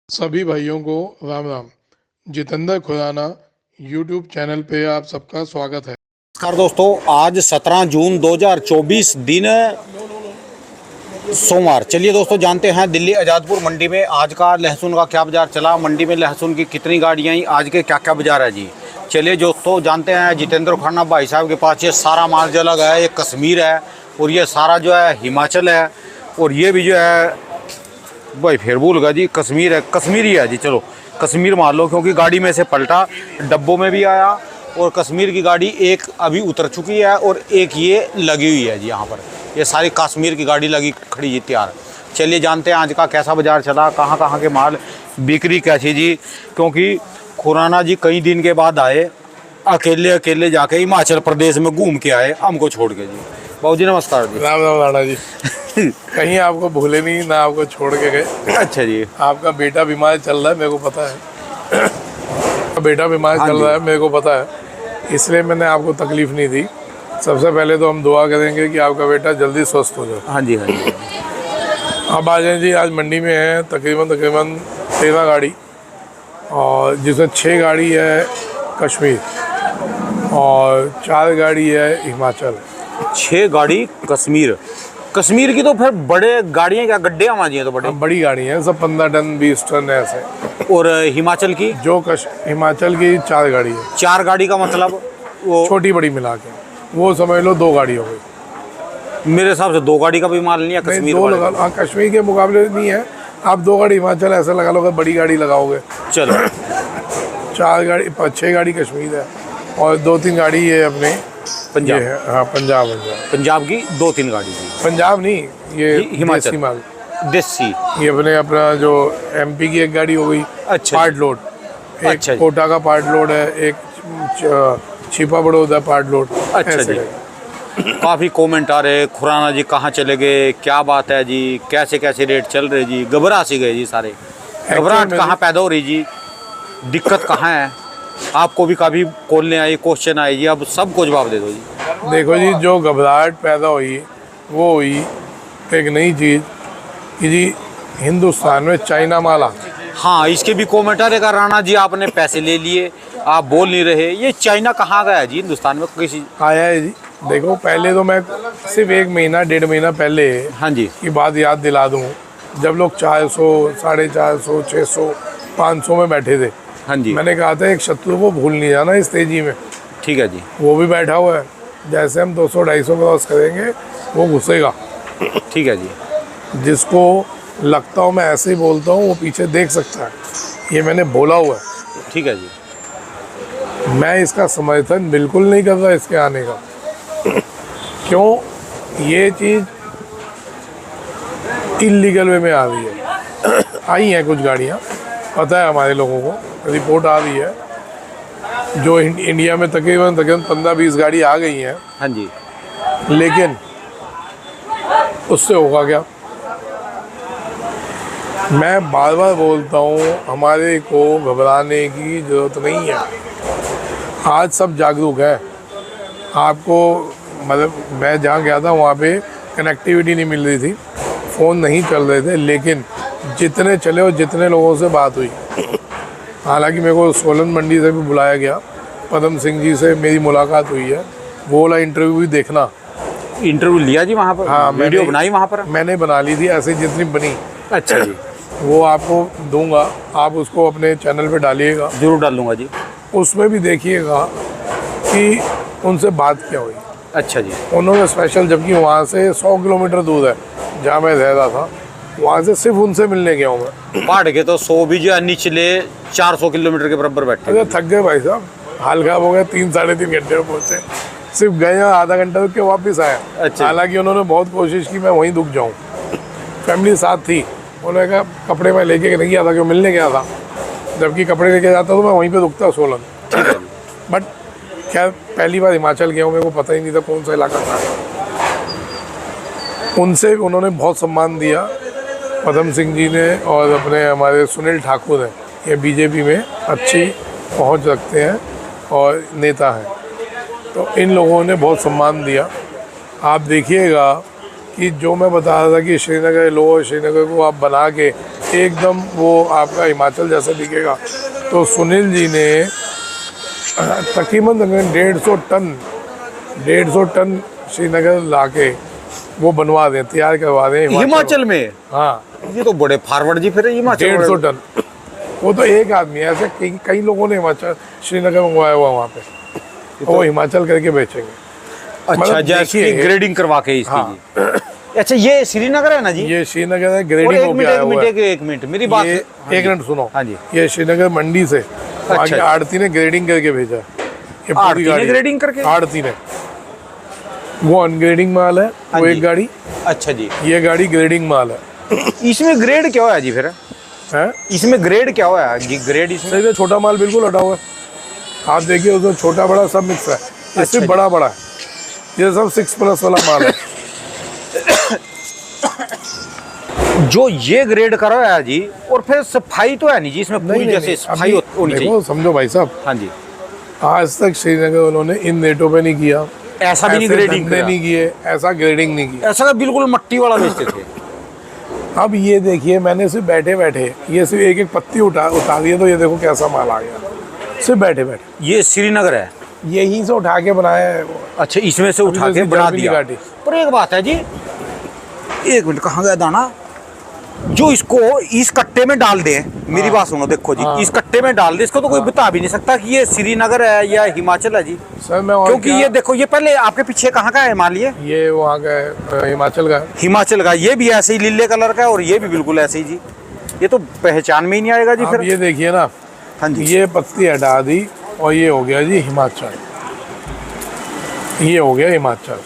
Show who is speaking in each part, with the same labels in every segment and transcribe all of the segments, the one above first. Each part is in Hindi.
Speaker 1: सभी भाइयों को राम राम। जितेंद्र खुराना यूट्यूब चैनल पे आप सबका स्वागत है।
Speaker 2: नमस्कार दोस्तों, आज 17 जून 2024 दिन सोमवार। चलिए दोस्तों, जानते हैं दिल्ली आज़ादपुर मंडी में आज का लहसुन का क्या बाजार चला, मंडी में लहसुन की कितनी गाड़ियाँ आई, आज के क्या क्या बाजार है जी। चलिए दोस्तों, जानते हैं जितेंद्र खुराना भाई साहब के पास ये सारा माल जो लगा है ये कश्मीर है और ये सारा जो है हिमाचल है और ये भी जो है भाई फिर भूल गया जी, कश्मीर है, कश्मीरी है जी। चलो कश्मीर मान लो, क्योंकि गाड़ी में से पलटा, डब्बों में भी आया और कश्मीर की गाड़ी एक अभी उतर चुकी है और एक ये लगी हुई है जी। यहाँ पर ये सारी कश्मीर की गाड़ी लगी खड़ी जी तैयार। चलिए जानते हैं आज का कैसा बाजार चला, कहाँ कहाँ के माल बिक्री कैसी जी। क्योंकि खुराना जी कई दिन के बाद आए, अकेले अकेले जाके हिमाचल प्रदेश में घूम के आए हमको छोड़ के जी। बाबू जी नमस्कार जी।
Speaker 1: राम राम राणा जी। कहीं आपको भूले नहीं ना, आपको छोड़ के गए।
Speaker 2: अच्छा जी।
Speaker 1: आपका बेटा बीमार चल रहा है, मेरे को पता है। बेटा बीमार चल रहा है, मेरे को पता है, इसलिए मैंने आपको तकलीफ नहीं दी। सबसे पहले तो हम दुआ करेंगे कि आपका बेटा जल्दी स्वस्थ हो जाए।
Speaker 2: हाँ जी हाँ जी।
Speaker 1: अब आ जाए जी, आज मंडी में है तकरीबन 13 गाड़ी और जिसमें 6 गाड़ी है कश्मीर और 4 गाड़ी है हिमाचल।
Speaker 2: 6 गाड़ी कश्मीर। कश्मीर की तो फिर बड़े गाड़ियाँ क्या गड्ढे हमारी हैं तो बड़े
Speaker 1: बड़ी गाड़ी हैं, सब 15 टन 20 टन ऐसे।
Speaker 2: और हिमाचल की
Speaker 1: हिमाचल की 4 गाड़ी है।
Speaker 2: 4 गाड़ी का मतलब वो
Speaker 1: छोटी बड़ी मिला के वो समझ लो 2 गाड़ी हो गई।
Speaker 2: मेरे हिसाब से 2 गाड़ी का भी माल नहीं है
Speaker 1: नहीं,
Speaker 2: कश्मीर
Speaker 1: 2
Speaker 2: वाले।
Speaker 1: लगा लो। हाँ, कश्मीर के मुकाबले नहीं है। आप 2 गाड़ी हिमाचल ऐसे लगा लो, बड़ी गाड़ी लगाओगे।
Speaker 2: चलो
Speaker 1: 6 गाड़ी कश्मीर है और 2-3 गाड़ी है अपने
Speaker 2: पंजाब।
Speaker 1: ये है, हाँ पंजाब।
Speaker 2: पंजाब की 2-3 गाड़ी थी।
Speaker 1: पंजाब नहीं, ये
Speaker 2: हिमाचल
Speaker 1: देसी माल।
Speaker 2: देसी।
Speaker 1: ये अपना जो एमपी की 1 गाड़ी हो गई।
Speaker 2: अच्छा
Speaker 1: पार्ट लोड, एक
Speaker 2: अच्छा
Speaker 1: कोटा का पार्ट लोड है, एक छिपा बड़ौदा पार्ट लोड।
Speaker 2: अच्छा जी। काफ़ी कमेंट आ रहे, खुराना जी कहाँ चले गए, क्या बात है जी, कैसे कैसे रेट चल रहे जी। घबरा सी गए जी सारे। घबराहट कहाँ पैदा हो रही जी, दिक्कत कहाँ है? आपको भी काफ़ी खोलने आई, क्वेश्चन आए जी, अब सबको जवाब दे दो जी।
Speaker 1: देखो जी, जो घबराहट पैदा हुई वो हुई एक नई चीज़ कि जी हिंदुस्तान में चाइना माल आ।
Speaker 2: हाँ, इसके भी कमेंट आ रहे, राणा जी आपने पैसे ले लिए, आप बोल नहीं रहे, ये चाइना कहाँ गया है जी हिंदुस्तान में किसी
Speaker 1: आया है जी। देखो पहले तो मैं सिर्फ 1 महीना 1.5 महीना पहले
Speaker 2: हाँ जी
Speaker 1: की बात याद दिला दूँ, जब लोग 400, 450, 600, 500 में बैठे थे।
Speaker 2: हाँ जी।
Speaker 1: मैंने कहा था एक शत्रु को भूल नहीं जाना इस तेजी में।
Speaker 2: ठीक है जी।
Speaker 1: वो भी बैठा हुआ है, जैसे हम 200-250 क्रॉस करेंगे वो घुसेगा।
Speaker 2: ठीक है जी।
Speaker 1: जिसको लगता हो मैं ऐसे ही बोलता हूँ वो पीछे देख सकता है, ये मैंने बोला हुआ है।
Speaker 2: ठीक है जी।
Speaker 1: मैं इसका समर्थन बिल्कुल नहीं कर रहा इसके आने का। क्यों? ये चीज़ इलीगल वे में आ रही है। आई हैं कुछ गाड़ियाँ, पता है हमारे लोगों को, रिपोर्ट आ रही है, जो इंडिया में तकरीबन 15-20 गाड़ी आ गई हैं।
Speaker 2: हाँ जी।
Speaker 1: लेकिन उससे होगा क्या? मैं बार बार बोलता हूँ, हमारे को घबराने की ज़रूरत नहीं है। आज सब जागरूक है। आपको मतलब मैं जहाँ गया था वहाँ पे कनेक्टिविटी नहीं मिल रही थी, फ़ोन नहीं चल रहे थे, लेकिन जितने चले और जितने लोगों से बात हुई, हालांकि मेरे को सोलन मंडी से भी बुलाया गया, पदम सिंह जी से मेरी मुलाकात हुई है, वो वाला इंटरव्यू भी देखना।
Speaker 2: इंटरव्यू लिया जी वहाँ पर?
Speaker 1: हाँ,
Speaker 2: वीडियो बनाई वहाँ पर?
Speaker 1: मैंने बना ली थी ऐसे जितनी बनी।
Speaker 2: अच्छा जी।
Speaker 1: वो आपको दूंगा, आप उसको अपने चैनल पे डालिएगा।
Speaker 2: जरूर डालूंगा जी।
Speaker 1: उसमें भी देखिएगा कि उनसे बात क्या हुई।
Speaker 2: अच्छा जी।
Speaker 1: उन्होंने स्पेशल, जबकि वहाँ से 100 किलोमीटर दूर है जहाँ मैं रह रहा था, वहाँ से सिर्फ उनसे मिलने गया हूँ मैं।
Speaker 2: पहाड़ के तो 100 भी जो है निचले 400 किलोमीटर के बराबर बैठे।
Speaker 1: अरे थक गए भाई साहब, हाल खराब हो गया। 3-3.5 घंटे में पहुँचे, सिर्फ गए आधा घंटा रुक के वापस आया।
Speaker 2: अच्छा।
Speaker 1: हालांकि उन्होंने बहुत कोशिश की मैं वहीं रुक जाऊँ, फैमिली साथ थी। उन्होंने कहा कपड़े मैं लेके नहीं गया था, क्यों मिलने गया था, जबकि कपड़े लेके जाता तो मैं वहीं पे रुकता सोलन। बट खैर पहली बार हिमाचल गया हूँ, मेरे को पता ही नहीं था कौन सा इलाका था। उनसे उन्होंने बहुत सम्मान दिया, पदम सिंह जी ने और अपने हमारे सुनील ठाकुर हैं, ये बीजेपी में अच्छी पहुंच रखते हैं और नेता हैं, तो इन लोगों ने बहुत सम्मान दिया। आप देखिएगा कि जो मैं बता रहा था कि श्रीनगर लो, श्रीनगर को आप बना के एकदम वो आपका हिमाचल जैसा दिखेगा, तो सुनील जी ने तकरीबन 150 टन श्रीनगर लाके वो बनवा दें, तैयार करवा दें
Speaker 2: हिमाचल में।
Speaker 1: हाँ,
Speaker 2: ये तो बड़े फॉरवर्ड जी फिर हिमाचल।
Speaker 1: 150 टन। वो तो एक आदमी है, ऐसे कई लोगों ने हिमाचल श्रीनगर मंगवाया हुआ वहाँ पे, वो हिमाचल करके बेचेंगे।
Speaker 2: अच्छा,
Speaker 1: मतलब
Speaker 2: जैसे ग्रेडिंग करवा के इसकी।
Speaker 1: हाँ।
Speaker 2: जी। अच्छा, ये श्रीनगर है ना जी?
Speaker 1: ये श्रीनगर है,
Speaker 2: और
Speaker 1: ग्रेडिंग
Speaker 2: एक
Speaker 1: होके
Speaker 2: मिनट
Speaker 1: आया
Speaker 2: एक
Speaker 1: हुआ
Speaker 2: मिनट
Speaker 1: है।
Speaker 2: एक मिनट मेरी बात।
Speaker 1: ये एक मिनट सुनो।
Speaker 2: हाँ जी।
Speaker 1: ये श्रीनगर मंडी से वहाँ की
Speaker 2: अच्छा।
Speaker 1: आड़ती ने ग्रेडिंग करके भेजा है। ये पूरी
Speaker 2: आड़ती ने
Speaker 1: गाड़ी
Speaker 2: ग्रेडिंग करके?
Speaker 1: आड़ती ने, वो अनग्रेडिंग माल है
Speaker 2: हाँ
Speaker 1: वो
Speaker 2: जी।
Speaker 1: एक गाड़ी,
Speaker 2: अच्छा जी।
Speaker 1: ये गाड़ी ग्रेडिंग माल है।
Speaker 2: इसमें ग्रेड क्या है जी फिर?
Speaker 1: हैं?
Speaker 2: इसमें ग्रेड क्या है जी? ग्रेड इसमें
Speaker 1: सही है, छोटा माल बिल्कुल हटा हुआ है। आप देखिए उसमें छोटा बड़ा सब मिक्स है,
Speaker 2: अच्छा
Speaker 1: इससे
Speaker 2: जी।
Speaker 1: बड़ा बड़ा है, ये सब 6+ वाला माल है।
Speaker 2: जो ये ग्रेड करा है जी, और फिर सफाई तो है नहीं जी इसमें पूरी, जैसे सफाई होनी चाहिए।
Speaker 1: देखो समझो भाई साहब,
Speaker 2: हाँ जी।
Speaker 1: आज तक श्रीनगर उन्होंने इन रेटों पे नहीं किया,
Speaker 2: ऐसा भी नहीं
Speaker 1: ऐसे
Speaker 2: ग्रेडिंग
Speaker 1: धंधे नहीं किए, ऐसा ग्रेडिंग नहीं किया।
Speaker 2: ऐसा बिल्कुल मट्टी वाला बेचते थे।
Speaker 1: अब ये देखिए, मैंने सिर्फ बैठे बैठे ये सिर्फ एक एक पत्ती उठा दिया, तो ये देखो कैसा माल आ गया, सिर्फ बैठे बैठे।
Speaker 2: ये श्रीनगर है?
Speaker 1: यहीं से उठा के बनाया है वो।
Speaker 2: अच्छा, इसमें से उठा के बना दिया। पर एक बात है जी, एक मिनट, कहाँ गया दाना? जो इसको इस कट्टे में डाल दे, मेरी बात सुनो, देखो जी, इस कट्टे में डाल दे, इसको तो कोई बता भी नहीं सकता कि ये श्रीनगर है या हिमाचल है जी।
Speaker 1: सर मैं
Speaker 2: क्योंकि ये देखो, ये पहले आपके पीछे कहाँ का है माल?
Speaker 1: ये वहाँ का है, हिमाचल का है।
Speaker 2: हिमाचल का। ये भी ऐसे ही लीले कलर का है और ये भी बिल्कुल ऐसे ही जी। ये तो पहचान में ही नहीं आएगा जी
Speaker 1: आप
Speaker 2: फिर।
Speaker 1: ये देखिए ना,
Speaker 2: हाँ जी।
Speaker 1: ये पत्ती हटा दी और ये हो गया जी हिमाचल, ये हो गया हिमाचल।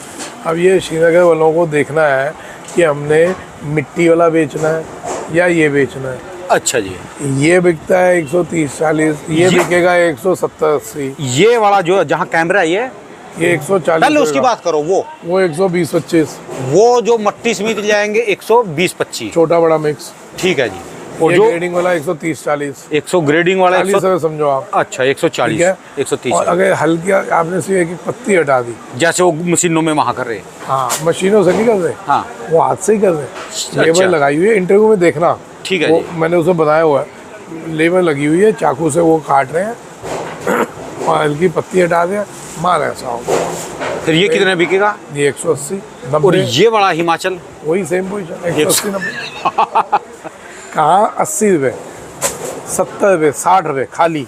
Speaker 1: अब ये श्रीनगर वालों को देखना है कि हमने मिट्टी वाला बेचना है या ये बेचना है।
Speaker 2: अच्छा जी।
Speaker 1: ये बिकता है 130-140, ये बिकेगा 170-180,
Speaker 2: ये वाला जो जहाँ कैमरा है ये
Speaker 1: 140।
Speaker 2: पहले उसकी बात करो। वो
Speaker 1: 120-25,
Speaker 2: वो जो मट्टी समिति जाएंगे 120-25।
Speaker 1: छोटा बड़ा मिक्स।
Speaker 2: ठीक है जी। और
Speaker 1: ये
Speaker 2: जो
Speaker 1: ग्रेडिंग वाला 130-40,
Speaker 2: 100 ग्रेडिंग वाला
Speaker 1: 40 से समझो आप।
Speaker 2: अच्छा, 140,
Speaker 1: ठीक है?
Speaker 2: 130।
Speaker 1: और अगर हल्की आपने सिर्फ एक एक पत्ती हटा दी,
Speaker 2: जैसे वो मशीनों में वहाँ कर रहे हैं।
Speaker 1: हाँ, मशीनों से नहीं कर रहे,
Speaker 2: हाँ,
Speaker 1: वो हाथ से ही कर रहे हैं। लेबर लगाई हुई है, इंटरव्यू में देखना।
Speaker 2: ठीक है
Speaker 1: वो
Speaker 2: जी।
Speaker 1: मैंने उसे बताया हुआ है, लेबर लगी हुई है, चाकू से वो काट रहे हैं और हल्की पत्ती हटा दें, माल ऐसा होगा।
Speaker 2: फिर ये कितने बिकेगा?
Speaker 1: ये 180,
Speaker 2: और
Speaker 1: 90,
Speaker 2: ये वाला हिमाचल?
Speaker 1: वही सेम पोजिशन, 180-90। कहाँ 80 रुपये, 70 रुपये, 60 रुपये खाली।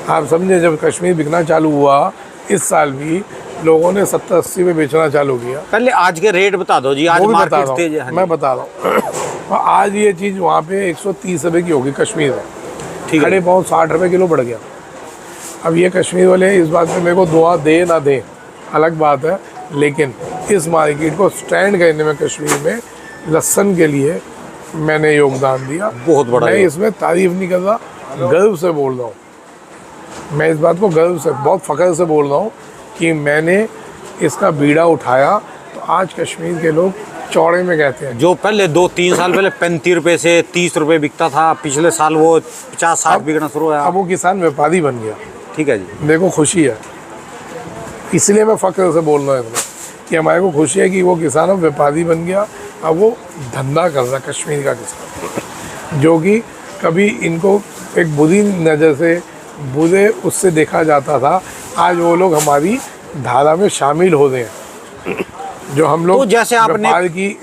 Speaker 1: आप समझे, जब कश्मीर बिकना चालू हुआ इस साल भी लोगों ने 70-80 में बेचना चालू किया।
Speaker 2: पहले आज के रेट बता दो जी। आज
Speaker 1: वो भी बता
Speaker 2: मार्केट
Speaker 1: रहा
Speaker 2: तेज
Speaker 1: हूँ,
Speaker 2: है।
Speaker 1: मैं बता रहा हूँ। और आज ये चीज़ वहाँ पे 130 रुपये की होगी कश्मीर में,
Speaker 2: ठीक है।
Speaker 1: खड़े पाँव 60 रुपये किलो बढ़ गया। अब ये कश्मीर वाले इस बात पे मेरे को दुआ दे ना दे अलग बात है, लेकिन इस मार्केट को स्टैंड करने में कश्मीर में लहसुन के लिए मैंने योगदान दिया।
Speaker 2: बहुत बड़ा।
Speaker 1: मैं इसमें तारीफ नहीं कर रहा, गर्व से बोल रहा हूँ। मैं इस बात को गर्व से, बहुत फ़ख्र से बोल रहा हूँ कि मैंने इसका बीड़ा उठाया, तो आज कश्मीर के लोग चौड़े में कहते हैं।
Speaker 2: जो पहले 2-3 साल पहले 35 रुपए से 30 रुपए बिकता था, पिछले साल वो 50-60 बिकना शुरू हुआ।
Speaker 1: अब वो किसान व्यापारी बन गया।
Speaker 2: ठीक है जी।
Speaker 1: देखो खुशी है, इसलिए मैं फ़ख्र से बोल रहा हूँ इतना कि हमारे को खुशी है कि वो किसान अब व्यापारी बन गया। अब वो धंधा कर रहा है कश्मीर का किसान, जो कि कभी इनको एक बुरी नज़र से, बुरे उससे देखा जाता था। आज वो लोग हमारी धारा में शामिल हो रहे हैं। जो हम लोग
Speaker 2: तो जैसे आपने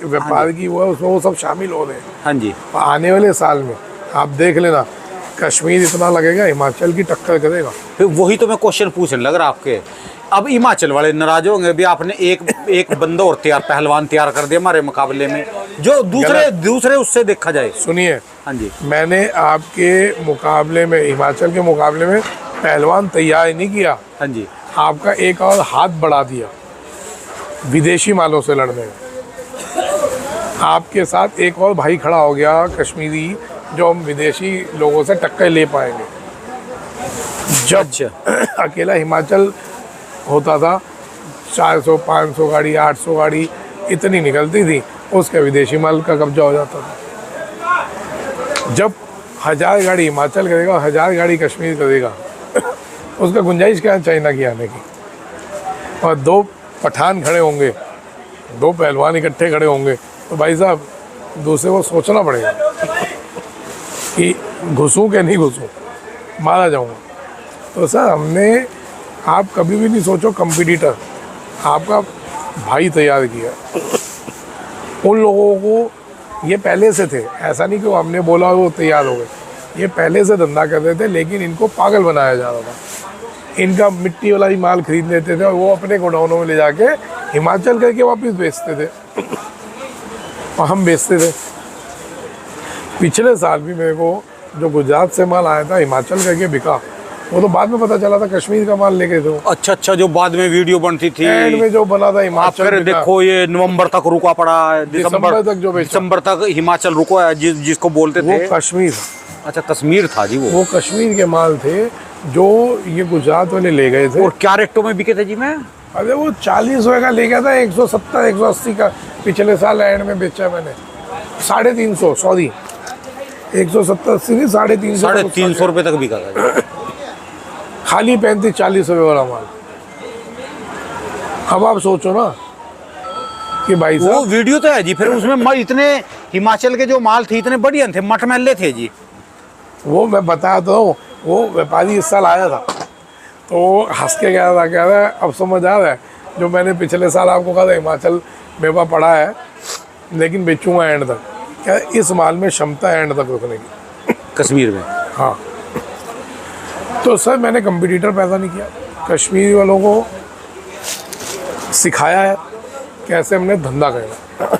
Speaker 1: व्यापार की वो है, उसमें वो सब शामिल हो रहे हैं।
Speaker 2: हाँ जी।
Speaker 1: और आने वाले साल में आप देख लेना, कश्मीर इतना लगेगा हिमाचल की टक्कर करेगा।
Speaker 2: फिर वही तो मैं क्वेश्चन पूछने लग रहा आपके। अब हिमाचल वाले नाराज होंगे भी, आपने एक बंदा और पहलवान तैयार कर दिया हमारे मुकाबले में, जो दूसरे उससे देखा जाए।
Speaker 1: सुनिए,
Speaker 2: हाँ जी।
Speaker 1: मैंने आपके मुकाबले में, हिमाचल के मुकाबले में पहलवान तैयार नहीं किया।
Speaker 2: हाँ जी।
Speaker 1: आपका एक और हाथ बढ़ा दिया विदेशी मालों से लड़ने में। आपके साथ एक और भाई खड़ा हो गया कश्मीरी, जो हम विदेशी लोगों से टक्कर ले पाएंगे। जब
Speaker 2: अच्छा।
Speaker 1: अकेला हिमाचल होता था, 400, 500 गाड़ी, 800 गाड़ी इतनी निकलती थी, उसके विदेशी माल का कब्जा हो जाता था। जब 1000 गाड़ी हिमाचल करेगा, 1000 गाड़ी कश्मीर करेगा, उसका गुंजाइश क्या है चाइना की आने की। और 2 पठान खड़े होंगे दो पहलवान इकट्ठे खड़े होंगे तो भाई साहब दूसरे को सोचना पड़ेगा कि घुसूं कि नहीं घुसूं, मारा जाऊंगा। तो सर हमने, आप कभी भी नहीं सोचो कंपटीटर आपका भाई तैयार किया। उन लोगों को ये पहले से थे, ऐसा नहीं कि वो हमने बोला वो तैयार हो गए, ये पहले से धंधा कर रहे थे, लेकिन इनको पागल बनाया जा रहा था। इनका मिट्टी वाला ही माल खरीद लेते थे और वो अपने गोडाउनों में ले जाके हिमाचल करके वापस बेचते थे और हम बेचते थे। पिछले साल भी मेरे को जो गुजरात से माल आया था हिमाचल करके बिका, वो तो बाद में पता चला था कश्मीर का माल लेके थे।
Speaker 2: अच्छा, जो बाद में वीडियो बनती थी
Speaker 1: एंड में जो बना था हिमाचल,
Speaker 2: फिर देखो ये नवंबर तक रुका पड़ा है,
Speaker 1: दिसंबर तक जो बेचा,
Speaker 2: दिसंबर तक हिमाचल रुको है, जिसको बोलते थे
Speaker 1: वो कश्मीर।
Speaker 2: अच्छा, कश्मीर था जी
Speaker 1: वो कश्मीर के माल थे जो ये गुजरात वाले ले गए थे।
Speaker 2: और क्या रेटों में बिके थे जी? मैं
Speaker 1: अरे वो 40 रुपए का ले गया था, 170 180 का पिछले साल एंड में बेचा मैंने 350, सॉरी 170 80 नहीं 350,
Speaker 2: 350 रुपए तक बिका था
Speaker 1: खाली 35-40 रुपए वाला माल। अब आप सोचो ना कि भाई
Speaker 2: वो
Speaker 1: साहब,
Speaker 2: वीडियो तो है जी, फिर उसमें इतने हिमाचल के जो माल थे इतने बढ़िया थे, मटमैले थे जी।
Speaker 1: वो मैं बताया तो हूँ, वो व्यापारी इस साल आया था तो हंस के कह रहा, कह रहा है अब समझ आ रहा है जो मैंने पिछले साल आपको कहा था हिमाचल मेरे पास पड़ा है लेकिन बेचूंगा एंड तक। क्या इस माल में क्षमता है एंड तक रुकने की
Speaker 2: कश्मीर में?
Speaker 1: हाँ। तो सर मैंने कंपटीटर पैदा नहीं किया, कश्मीरी वालों को सिखाया है कैसे हमने धंधा करना।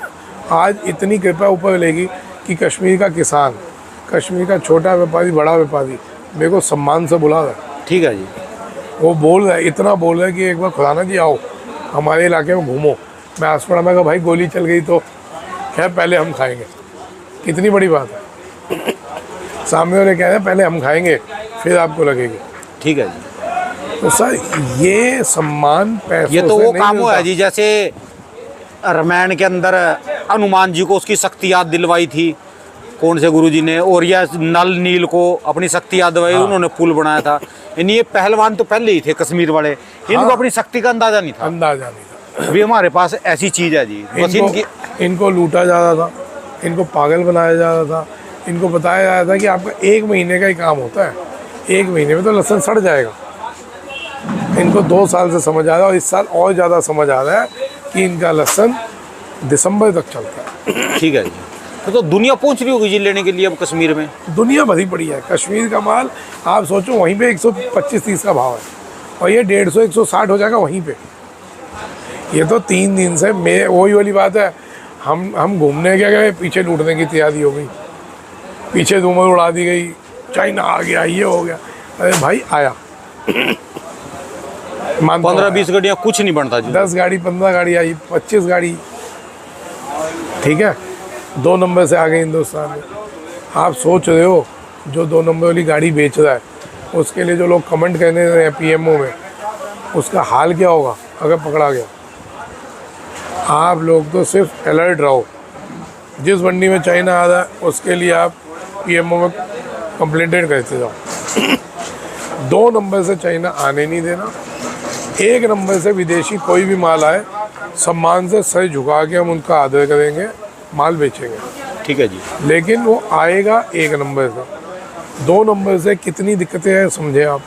Speaker 1: आज इतनी कृपा ऊपर मिलेगी कि कश्मीर का किसान, कश्मीर का छोटा व्यापारी, बड़ा व्यापारी मेरे को सम्मान से बुला रहा है।
Speaker 2: ठीक है जी।
Speaker 1: वो बोल रहा है, इतना बोल रहा है कि एक बार खुराना जी आओ हमारे इलाके में घूमो। मैं आस पड़ा, मैं कहा भाई गोली चल गई तो खैर पहले हम खाएंगे, कितनी बड़ी बात है। सामने वाले कह रहे हैं पहले हम खाएंगे फिर आपको लगेगी।
Speaker 2: ठीक है जी।
Speaker 1: तो सर ये सम्मान पैसों
Speaker 2: ये तो
Speaker 1: से
Speaker 2: वो
Speaker 1: नहीं
Speaker 2: काम हुआ
Speaker 1: मिलता।
Speaker 2: है जी, जैसे रामायण के अंदर हनुमान जी को उसकी शक्ति याद दिलवाई थी कौन से गुरुजी ने, और यह नल नील को अपनी शक्ति याद दिलवाई, उन्होंने पुल बनाया था। यानी ये पहलवान तो पहले ही थे कश्मीर वाले, इनको अपनी शक्ति का अंदाजा नहीं था।
Speaker 1: अंदाजा नहीं था।
Speaker 2: अभी हमारे पास ऐसी चीज है जी, बस
Speaker 1: इनको लूटा जा रहा था, इनको पागल बनाया जा रहा था, इनको बताया जा रहा था कि आपका 1 महीने का ही काम होता है, 1 महीने में तो लहसुन सड़ जाएगा। इनको 2 साल से समझ आ रहा है और इस साल और ज़्यादा समझ आ रहा है कि इनका लहसुन दिसंबर तक चलता है।
Speaker 2: ठीक है जी। तो दुनिया पहुंच रही होगी जी लेने के लिए अब कश्मीर में?
Speaker 1: दुनिया भरी पड़ी है कश्मीर का माल। आप सोचो वहीं पे 125-130 का भाव है और ये 150-160 हो जाएगा वहीं पे। ये तो 3 दिन से मैं वही वाली बात है, हम घूमने के गए, पीछे लूटने की तैयारी हो गई, पीछे धूमर उड़ा दी गई, चाइना आ गया, ये हो गया। अरे भाई आया
Speaker 2: 15-20 गाड़ियाँ कुछ नहीं बनता जी।
Speaker 1: 10 गाड़ी 15 गाड़ी आई, 25 गाड़ी, ठीक है 2 नंबर से आ गए हिंदुस्तान में। आप सोच रहे हो जो 2 नंबर वाली गाड़ी बेच रहा है उसके लिए जो लोग कमेंट करने रहे हैं पीएमओ में, उसका हाल क्या होगा अगर पकड़ा गया। आप लोग तो सिर्फ अलर्ट रहो, जिस मंडी में चाइना आ रहा है उसके लिए आप पीएमओ में कंप्लेंटेड करते जाओ। 2 नंबर से चाइना आने नहीं देना, 1 नंबर से विदेशी कोई भी माल आए सम्मान से सर झुका के हम उनका आदर करेंगे, माल बेचेंगे।
Speaker 2: ठीक है जी।
Speaker 1: लेकिन वो आएगा 1 नंबर से। 2 नंबर से कितनी दिक्कतें हैं समझे आप।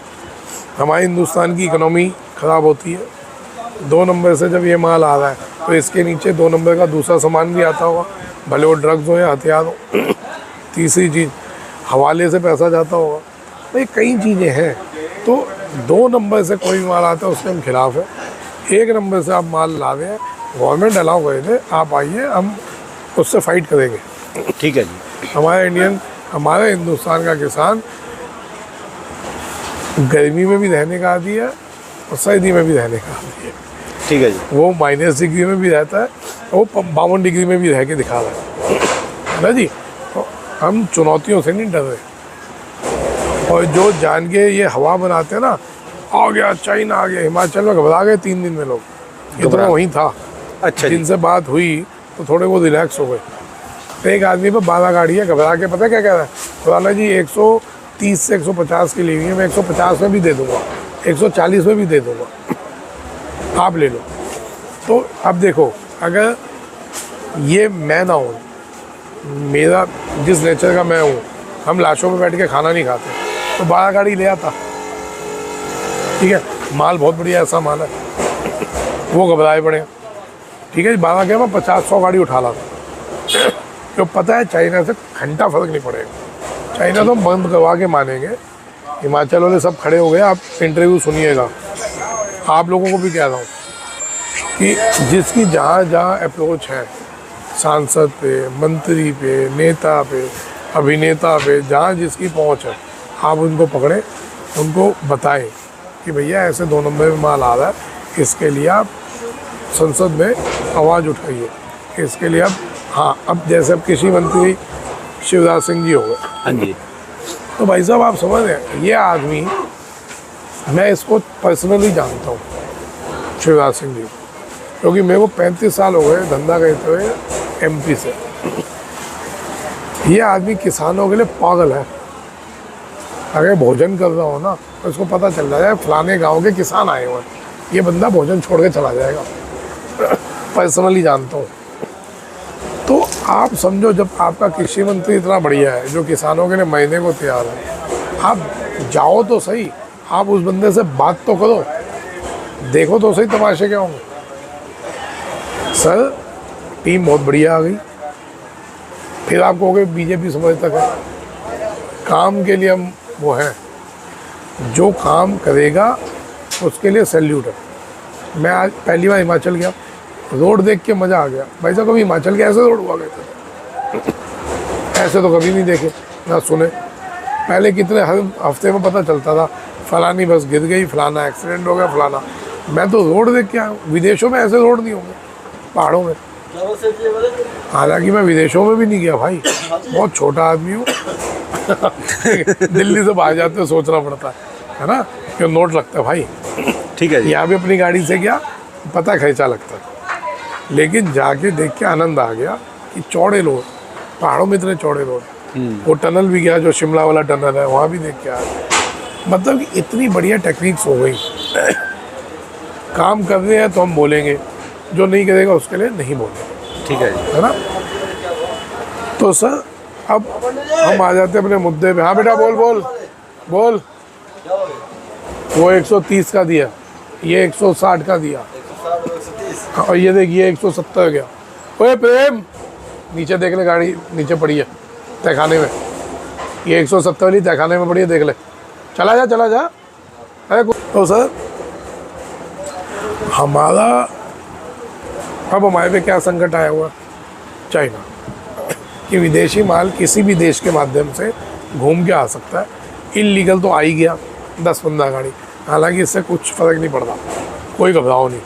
Speaker 1: हमारे हिंदुस्तान की इकोनॉमी ख़राब होती है। 2 नंबर से जब ये माल आ रहा है तो इसके नीचे 2 नंबर का दूसरा सामान भी आता होगा, भले वो ड्रग्स हो या हथियार हो। तीसरी चीज़ हवाले से पैसा जाता होगा, भाई कई चीज़ें हैं। तो 2 नंबर से कोई माल आता है उसके हम खिलाफ है। 1 नंबर से आप माल ला रहे हैं, गवर्नमेंट अलाउ करे थे, आप आइए हम उससे फाइट करेंगे।
Speaker 2: ठीक है जी।
Speaker 1: हमारा हिंदुस्तान का किसान गर्मी में भी रहने का आदी है और सर्दी में भी रहने का आदी है।
Speaker 2: ठीक है जी।
Speaker 1: वो -डिग्री में भी रहता है, वो 52 डिग्री में भी रह के दिखा रहा है ना जी। तो हम चुनौतियों से नहीं डर रहे। और जो जान के ये हवा बनाते हैं ना, आ गया चाइना आ गया, हिमाचल में घबरा गए 3 दिन में लोग, ये तो वहीं था।
Speaker 2: अच्छा,
Speaker 1: जिनसे बात हुई तो थोड़े वो रिलैक्स हो गए। तो एक आदमी पर 12 गाड़ी है, घबरा के पता क्या कह रहा है, खुराना जी 130 से 150 की लेनी है, मैं 150 में भी दे दूंगा, 140 में भी दे दूंगा, आप ले लो। तो अब देखो अगर ये मैं ना हूँ, मेरा जिस नेचर का मैं हूँ, हम लाशों पे बैठ के खाना नहीं खाते, तो 12 गाड़ी ले आता। ठीक है, माल बहुत बढ़िया ऐसा माल है, वो घबराए पड़े। ठीक है जी, 12 क्या मैं 50-100 गाड़ी उठा लाता। तो पता है चाइना से घंटा फर्क नहीं पड़ेगा। चाइना तो बंद करवा के मानेंगे। हिमाचल वाले सब खड़े हो गए, आप इंटरव्यू सुनिएगा। आप लोगों को भी कह रहा हूँ कि जिसकी जहाँ जहाँ अप्रोच है, सांसद पे, मंत्री पे, नेता पे, अभिनेता पे, जहाँ जिसकी पहुँच है, आप उनको पकड़े, उनको बताएं कि भैया ऐसे 2 नंबर में माल आ रहा है, इसके लिए आप संसद में आवाज़ उठाइए, इसके लिए आप। हाँ, अब जैसे अब कृषि मंत्री शिवराज सिंह जी हो गए।
Speaker 2: हाँ जी।
Speaker 1: तो भाई साहब आप समझ रहे हैं, ये आदमी, मैं इसको पर्सनली जानता हूँ, शिवराज सिंह जी, क्योंकि मेरे को 35 साल हो गए धंधा करते हुए MP से। ये आदमी किसानों के लिए पागल है। अगर भोजन कर रहा हो ना, तो इसको पता चल जाए फलाने गांव के किसान आए हुए हैं, ये बंदा भोजन छोड़ के चला जाएगा। पर्सनली जानता हूँ। तो आप समझो, जब आपका कृषि मंत्री इतना बढ़िया है, जो किसानों के लिए महीने को तैयार है, आप जाओ तो सही, आप उस बंदे से बात तो करो, देखो तो सही तमाशे क्या होंगे। सर, टीम बहुत बढ़िया आ गई। फिर आप कहोगे बीजेपी समझ तक है, काम के लिए हम वो हैं, जो काम करेगा उसके लिए सैल्यूट है। मैं आज पहली बार हिमाचल गया, रोड देख के मज़ा आ गया। भाई साहब, कभी हिमाचल के ऐसे रोड हुआ करते थे? ऐसे तो कभी नहीं देखे ना सुने। पहले कितने हर हफ्ते में पता चलता था, फलानी बस गिर गई, फलाना एक्सीडेंट हो गया, फलाना। मैं तो रोड देख के आया हूँ। विदेशों में ऐसे रोड नहीं होंगे, पहाड़ों में। हालांकि मैं विदेशों में भी नहीं गया भाई, बहुत छोटा आदमी हूँ। दिल्ली से बाहर जाते सोचना पड़ता है ना, कि नोट लगता है भाई।
Speaker 2: ठीक है जी।
Speaker 1: यहाँ भी अपनी गाड़ी से गया, पता खर्चा लगता है, लेकिन जाके देख के आनंद आ गया कि चौड़े रोड, पहाड़ों में इतने चौड़े रोड। वो टनल भी गया, जो शिमला वाला टनल है, वहाँ भी देख के आया। मतलब कि इतनी बढ़िया टेक्निक्स हो गई। काम कर रहे हैं तो हम बोलेंगे, जो नहीं करेगा उसके लिए नहीं बोलेंगे।
Speaker 2: ठीक है जी।
Speaker 1: है ना। तो सर, अब हम आ जाते हैं अपने मुद्दे पे। हाँ बेटा, बोल बोल बोल। वो 130 का दिया, ये 160 का दिया, और ये देखिए 170 हो गया। ओए प्रेम, नीचे देख ले, गाड़ी नीचे पड़ी है तहखाने में। ये 170 वाली तहखाने में पड़ी है, देख ले। चला जा चला जा। अरे तो सर, अब हमारे पे क्या संकट आया हुआ? चाइना कि विदेशी माल किसी भी देश के माध्यम से घूम के आ सकता है। इलीगल तो आ ही गया 10-15 गाड़ी। हालांकि इससे कुछ फ़र्क नहीं पड़ता, कोई घबराओ नहीं।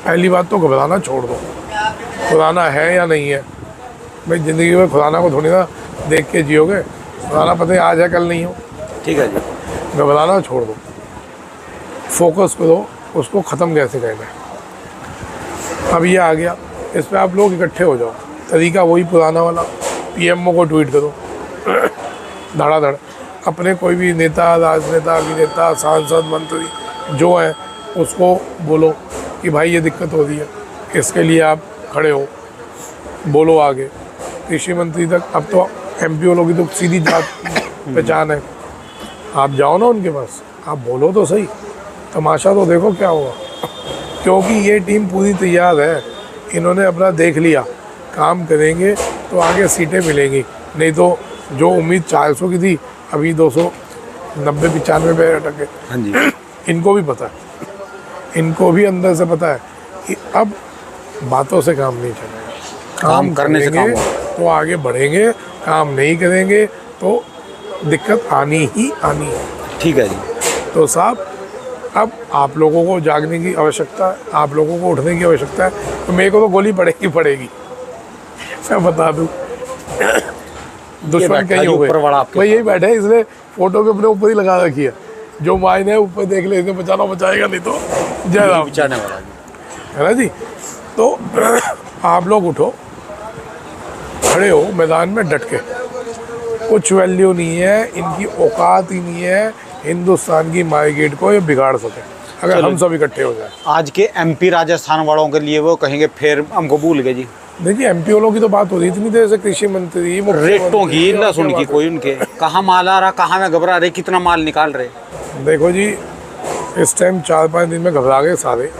Speaker 1: पहली बात तो घबराना छोड़ दो, खुदाना है या नहीं है। भाई ज़िंदगी में खुदाना को थोड़ी ना देख के जियोगे, खुदाना पता है आज है कल नहीं हो।
Speaker 2: ठीक है जी।
Speaker 1: घबराना छोड़ दो, फोकस करो उसको ख़त्म कैसे करना है। अब ये आ गया, इस पर आप लोग इकट्ठे हो जाओ। तरीका वही पुराना वाला, PMO को ट्वीट करो धड़ाधड़। अपने कोई भी नेता, राजनेता, अभिनेता, सांसद, मंत्री जो है, उसको बोलो कि भाई ये दिक्कत हो रही है, इसके लिए आप खड़े हो, बोलो आगे। कृषि मंत्री तक, अब तो MP वालों की तो सीधी जात पहचान है, आप जाओ ना उनके पास, आप बोलो तो सही, तमाशा तो देखो क्या होगा। क्योंकि ये टीम पूरी तैयार है, इन्होंने अपना देख लिया, काम करेंगे तो आगे सीटें मिलेंगी। नहीं तो जो उम्मीद 400 की थी, अभी 290-95 पे अटके।
Speaker 2: हाँ जी।
Speaker 1: इनको भी पता है, इनको भी अंदर से पता है कि अब बातों से काम नहीं चलेगा, काम
Speaker 2: करने से काम
Speaker 1: करेंगे तो आगे बढ़ेंगे, काम नहीं करेंगे तो दिक्कत आनी ही आनी है।
Speaker 2: ठीक है जी।
Speaker 1: तो साहब, अब आप लोगों को जागने की आवश्यकता है, आप लोगों को उठने की आवश्यकता है। तो मेरे को तो गोली पड़ेगी पड़ेगी, मैं बता दूं। दुश्मन कहीं हो गए, भाई यही बैठे हैं, इसलिए फोटो भी अपने ऊपर ही लगा रखी है। जो मायने है ऊपर देख ले, इसे बचाना बचाएगा, नहीं तो जय राम।
Speaker 2: बचाने वाला
Speaker 1: है ना जी। तो आप लोग उठो, खड़े हो मैदान में डट के। कुछ वैल्यू नहीं है, इनकी औकात ही नहीं है हिंदुस्तान की मार्केट को ये बिगाड़ सके। अगर हम सब इकट्ठे हो जाए।
Speaker 2: आज के एमपी राजस्थान वालों के लिए वो कहेंगे फिर हमको भूल गए जी।
Speaker 1: देखिए एमपी वालों की तो बात हो रही इतनी देर से, कृषि मंत्री,
Speaker 2: रेटों की, लहसुन की, कोई उनके कहाँ माल आ रहा, कहाँ में घबरा रहे, कितना माल निकाल रहे।
Speaker 1: देखो जी इस टाइम 4-5 दिन में घबरा गए सारे,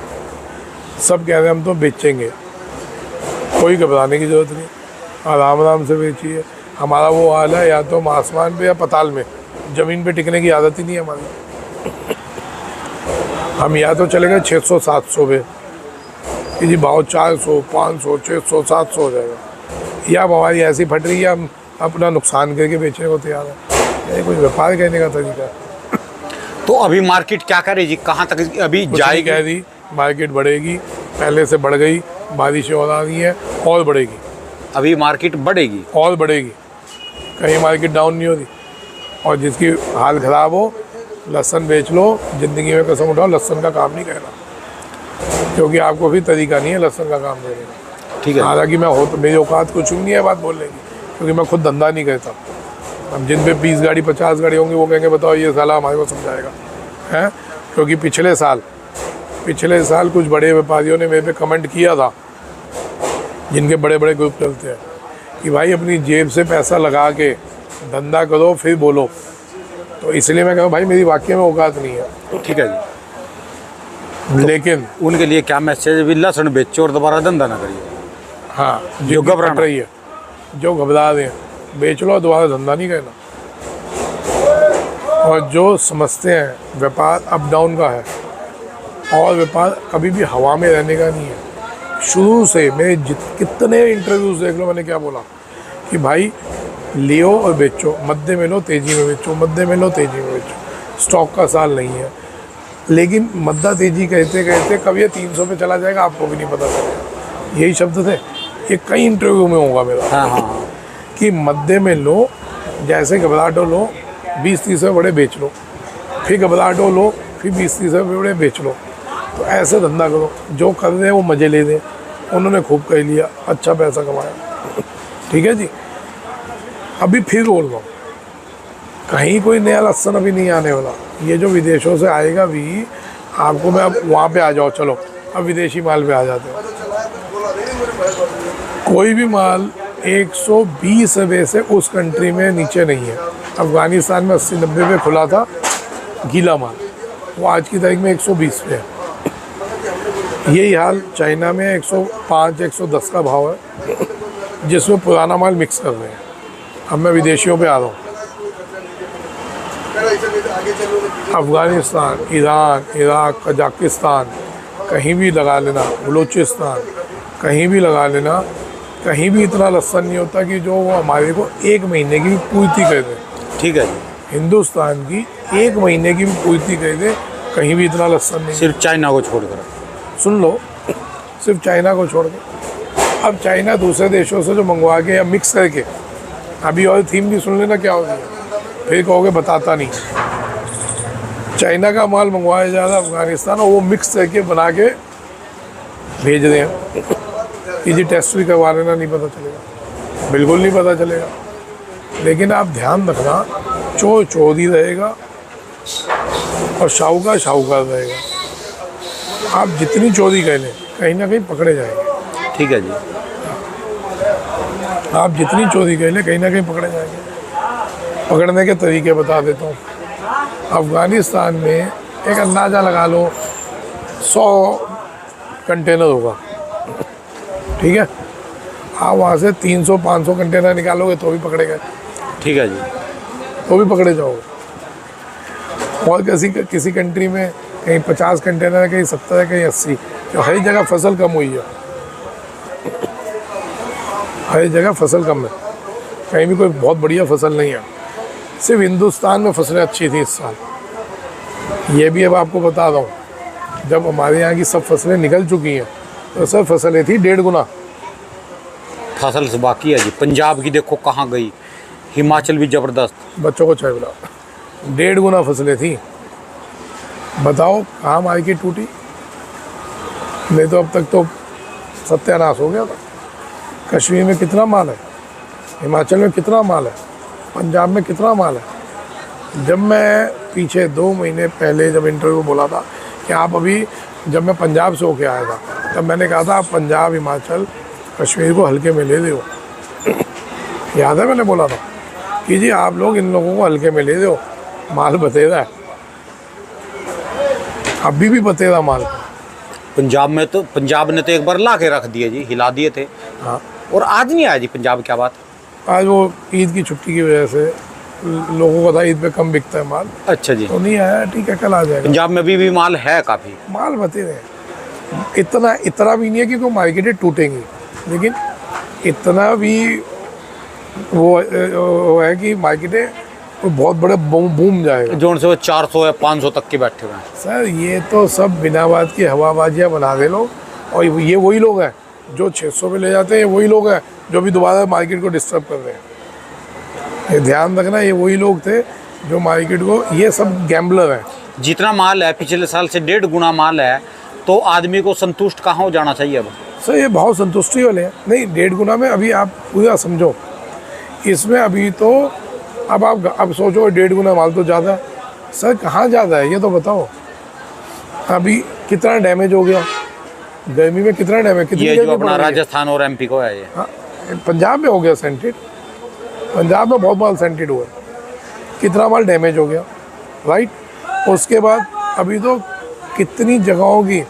Speaker 1: सब कह रहे हैं हम तो बेचेंगे। कोई घबराने की जरूरत नहीं, आराम आराम से बेचिए। हमारा वो हाल है, या तो हम आसमान पे या पताल में, ज़मीन पे टिकने की आदत ही नहीं है हमारी। हम या तो चले गए 600-700 पे कि जी भाव 400, 500, 600, 700 हो जाएगा, या अब हमारी ऐसी फट रही है हम अपना नुकसान करके बेचने को तैयार है। ये कुछ व्यापार कहने का तरीका है।
Speaker 2: तो अभी मार्केट क्या करे जी, कहाँ तक अभी जाएगी?
Speaker 1: कह रही मार्केट बढ़ेगी, पहले से बढ़ गई, बारिशें हो रही हैं और बढ़ेगी।
Speaker 2: अभी मार्केट बढ़ेगी
Speaker 1: और बढ़ेगी, कहीं मार्केट डाउन नहीं होती। और जिसकी हाल ख़राब हो, लहसुन बेच लो, ज़िंदगी में कसम उठाओ, लहसुन का काम नहीं करना, क्योंकि आपको भी तरीका नहीं है लहसुन का काम करने का।
Speaker 2: ठीक है।
Speaker 1: हालांकि मैं हो तो मेरी औकात कुछ नहीं है बात बोलने की, क्योंकि मैं खुद धंधा नहीं करता। हम जिन पे 20 गाड़ी 50 गाड़ी होंगी वो कहेंगे बताओ ये साला हमारे को समझाएगा है। क्योंकि पिछले साल कुछ बड़े व्यापारियों ने मेरे पे कमेंट किया था, जिनके बड़े बड़े ग्रुप चलते हैं, कि भाई अपनी जेब से पैसा लगा के धंधा करो फिर बोलो। तो इसलिए मैं कहूँ भाई मेरी वाकई में औकात नहीं है।
Speaker 2: ठीक है जी।
Speaker 1: लेकिन
Speaker 2: उनके लिए क्या मैसेज है? लहसुन बेचो और दोबारा धंधा ना करिए।
Speaker 1: हाँ,
Speaker 2: जो घबरा
Speaker 1: रही है, जो घबरा रहे हैं, बेच लो, दोबारा धंधा नहीं करना। और जो समझते हैं व्यापार अप डाउन का है, और व्यापार कभी भी हवा में रहने का नहीं है। शुरू से मेरे कितने इंटरव्यूज देख लो, मैंने क्या बोला कि भाई लियो और बेचो, मध्य में लो तेज़ी में बेचो, मध्य में लो तेज़ी में बेचो। स्टॉक का साल नहीं है, लेकिन मध्य तेज़ी कहते कहते कब ये 300 पे चला जाएगा आपको भी नहीं पता चलेगा। यही शब्द थे, ये कई इंटरव्यू में होगा मेरा।
Speaker 2: हाँ।
Speaker 1: कि मध्य में लो, जैसे घबराहटो लो, 20-30 रुपये बड़े बेच लो, फिर घबराहटो लो, फिर 20-30 रुपये बड़े बेच लो। तो ऐसे धंधा करो, जो कर रहे हैं वो मज़े ले दें। उन्होंने खूब कर लिया, अच्छा पैसा कमाया। ठीक है जी। अभी फिर बोल रहा हूँ, कहीं कोई नया लहसुन अभी नहीं आने वाला। ये जो विदेशों से आएगा भी, आपको मैं अब वहाँ पे आ जाओ, चलो अब विदेशी माल पे आ जाते हैं। कोई भी माल 120 रुपये से उस कंट्री में नीचे नहीं है। अफ़गानिस्तान में 80-90 पे खुला था गीला माल, वो आज की तारीख में 120 पे है। यही हाल चाइना में 105-110 का भाव है, जिसमें पुराना माल मिक्स कर रहे हैं। अब मैं विदेशियों पे आ रहा हूँ। अफ़गानिस्तान, ईरान, इराक, कजाकिस्तान, कहीं भी लगा लेना, बलूचिस्तान, कहीं भी लगा लेना, कहीं भी इतना लहसुन नहीं होता कि जो वो हमारे को 1 महीने की भी पूर्ति कर दे।
Speaker 2: ठीक है जी।
Speaker 1: हिंदुस्तान की 1 महीने की भी पूर्ति कर दे, कहीं भी इतना लहसुन नहीं।
Speaker 2: सिर्फ चाइना को छोड़कर,
Speaker 1: सुन लो, सिर्फ चाइना को छोड़ के। अब चाइना दूसरे देशों से जो मंगवा के या मिक्स करके, अभी और थीम भी सुन लेना क्या होगी, फिर कहोगे बताता नहीं। चाइना का माल मंगवाया जा रहा है अफ़गानिस्तान, और वो मिक्स करके बना के भेज रहे हैं। इजी टेस्ट भी करवा लेना, नहीं पता चलेगा, बिल्कुल नहीं पता चलेगा। लेकिन आप ध्यान रखना, चोर चोरी रहेगा और शाहूकार रहेगा। आप जितनी चोरी कर लें, कहीं ना कहीं पकड़े जाएंगे।
Speaker 2: ठीक है जी।
Speaker 1: आप जितनी चोरी कर लें, कहीं ना कहीं पकड़े जाएंगे। पकड़ने के तरीके बता देता हूँ। अफ़गानिस्तान में एक अंदाज़ा लगा लो 100 कंटेनर होगा, ठीक है। आप वहाँ से 300-500 कंटेनर निकालोगे तो भी पकड़े गए।
Speaker 2: ठीक है जी।
Speaker 1: तो भी पकड़े जाओगे। और किसी कंट्री में कहीं 50 कंटेनर है, कहीं 70 है, कहीं 80। तो हर जगह फसल कम हुई है, हर जगह फसल कम है, कहीं भी कोई बहुत बढ़िया फसल नहीं है। सिर्फ हिंदुस्तान में फसलें अच्छी थी इस साल। ये भी अब आपको बता रहा हूँ, जब हमारे यहाँ की सब फसलें निकल चुकी हैं तो सब फसलें थी 1.5 गुना।
Speaker 2: फसल से बाकी है जी। पंजाब की देखो कहाँ गई, हिमाचल भी ज़बरदस्त।
Speaker 1: बच्चों को चाय पिलाओ। 1.5 गुना फसलें थी। बताओ कहाँ मार्केट टूटी? नहीं तो अब तक तो सत्यानाश हो गया था। कश्मीर में कितना माल है, हिमाचल में कितना माल है, पंजाब में कितना माल है। जब मैं पीछे 2 महीने पहले जब इंटरव्यू बोला था कि कि आप अभी, जब मैं पंजाब से होके आया था तब मैंने कहा था आप पंजाब, हिमाचल, कश्मीर को हल्के में ले दो। याद है मैंने बोला था कि जी आप लोग इन लोगों को हल्के में ले दो, माल बतेरा है, अभी भी बतेरा माल।
Speaker 2: पंजाब ने तो एक बार ला के रख दिए जी, हिला दिए थे।
Speaker 1: हाँ,
Speaker 2: और आज नहीं आया जी पंजाब, क्या बात?
Speaker 1: आज वो ईद की छुट्टी की वजह से लोगों को था ईद पे कम बिकता है माल,
Speaker 2: अच्छा जी।
Speaker 1: तो नहीं आया। ठीक है, कल आ जाएगा।
Speaker 2: पंजाब में भी माल है काफ़ी,
Speaker 1: माल बतेरे हैं, इतना भी नहीं है कि कोई मार्केटें टूटेंगी, लेकिन इतना भी वो है कि मार्केटें कोई बहुत बड़े बूम जाएगा।
Speaker 2: जोन से वो 400 या 500 तक के बैठे हुए हैं।
Speaker 1: सर ये तो सब बिना बात की हवाबाजियाँ बना दे लोग, और ये वही लोग हैं जो 600 पे ले जाते हैं, वही लोग हैं जो भी दोबारा मार्केट को डिस्टर्ब कर रहे हैं। ये ध्यान रखना, ये वही लोग थे जो मार्केट को, ये सब गैम्बलर हैं।
Speaker 2: जितना माल है पिछले साल से 1.5 गुना माल है, तो आदमी को संतुष्ट कहाँ हो जाना चाहिए अब?
Speaker 1: सर ये बहुत संतुष्टि वाले हैं। नहीं, 1.5 गुना में अभी आप पूरा समझो, इसमें अभी तो अब सोचो 1.5 गुना माल तो ज़्यादा है। सर कहाँ ज़्यादा है ये तो बताओ। अभी कितना डैमेज हो गया गर्मी में, कितना डैमेज, कितनी
Speaker 2: ये
Speaker 1: गर्मी
Speaker 2: जो अपना
Speaker 1: पड़ रही है।
Speaker 2: राजस्थान और एमपी को है ये।
Speaker 1: हाँ, पंजाब में हो गया सेंटेड, पंजाब में बहुत माल सेंटेड हुआ है, कितना माल डैमेज हो गया, राइट। उसके बाद अभी तो कितनी जगहों की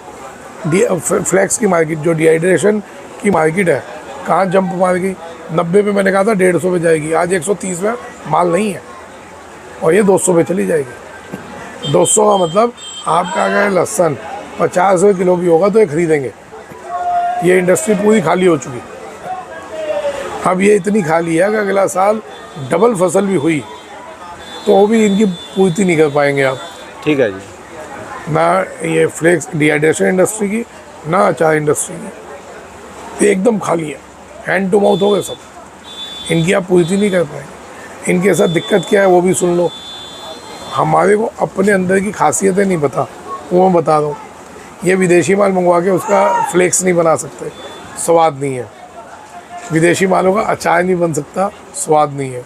Speaker 1: फ्लैक्स की मार्केट, जो डिहाइड्रेशन की मार्केट है, कहाँ जंप मार गई। 90 पे मैंने कहा था 150 पे जाएगी, आज 130 में माल नहीं है, और ये 200 पे चली जाएगी। 200 का मतलब आपका अगर लहसुन 50 रुपये किलो भी होगा तो ये खरीदेंगे। ये इंडस्ट्री पूरी खाली हो चुकी, अब ये इतनी खाली है कि अगला साल डबल फसल भी हुई तो वो भी इनकी पूर्ति नहीं कर पाएंगे आप।
Speaker 2: ठीक है जी।
Speaker 1: ना ये फ्लेक्स डिहाइड्रेशन इंडस्ट्री की, ना अचार इंडस्ट्री की, एकदम खाली है, हैंड टू माउथ हो गए सब, इनकी आप पूर्ति नहीं कर पाएंगे। इनके साथ दिक्कत क्या है वो भी सुन लो। हमारे को अपने अंदर की खासियतें नहीं पता, वो मैं बता रहा हूँ। ये विदेशी माल मंगवा के उसका फ्लेक्स नहीं बना सकते, स्वाद नहीं है। विदेशी मालों का अचार नहीं बन सकता, स्वाद नहीं है।